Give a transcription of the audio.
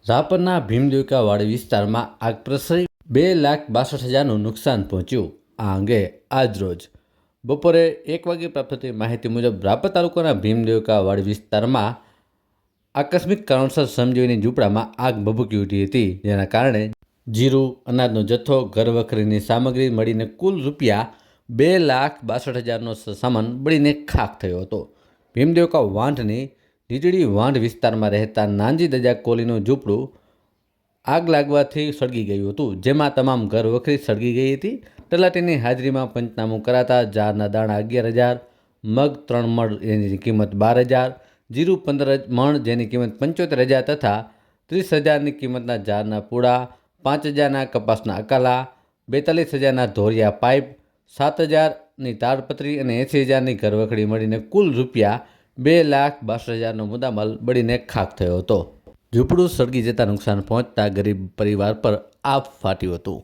રાપરના ભીમદેવકાવાડી વિસ્તારમાં આગ પ્રસરી 2,62,000નું નુકસાન પહોંચ્યું. આ અંગે આજરોજ બપોરે 1 વાગે પ્રાપ્ત થતી માહિતી મુજબ રાપર તાલુકાના ભીમદેવકાવાડી વિસ્તારમાં આકસ્મિક કારણોસર શ્રમજીવીની ઝૂંપડામાં આગ ભભૂકી ઉઠી હતી, જેના કારણે જીરું, અનાજનો જથ્થો, ઘરવખરીની સામગ્રી મળીને કુલ રૂપિયા 2,62,000નો સામાન બળીને ખાખ થયો હતો. ભીમદેવકા વાંઢની ડીજડી વાંઢ વિસ્તારમાં રહેતા નાનજી દજા કોલીનું ઝૂંપડું આગ લાગવાથી સળગી ગયું હતું, જેમાં તમામ ઘરવખરી સળગી ગઈ હતી. તલાટીની હાજરીમાં પંચનામું કરાતા જારના દાણા 11,000, મગ 3 મણ જેની કિંમત 12,000, જીરું 15 મણ જેની કિંમત 75,000 તથા 30,000ની કિંમતના જારના પૂળા, 5,000ના કપાસના અકાલા, 42,000ના ધોરિયા પાઇપ, 7,000ની તાડપત્રી અને 80,000ની ઘરવખરી મળીને કુલ રૂપિયા 2,62,000નો મુદ્દામાલ બળીને ખાખ થયો હતો. ઝૂંપડું સળગી જતા નુકસાન પહોંચતા ગરીબ પરિવાર પર આભ ફાટ્યું હતું.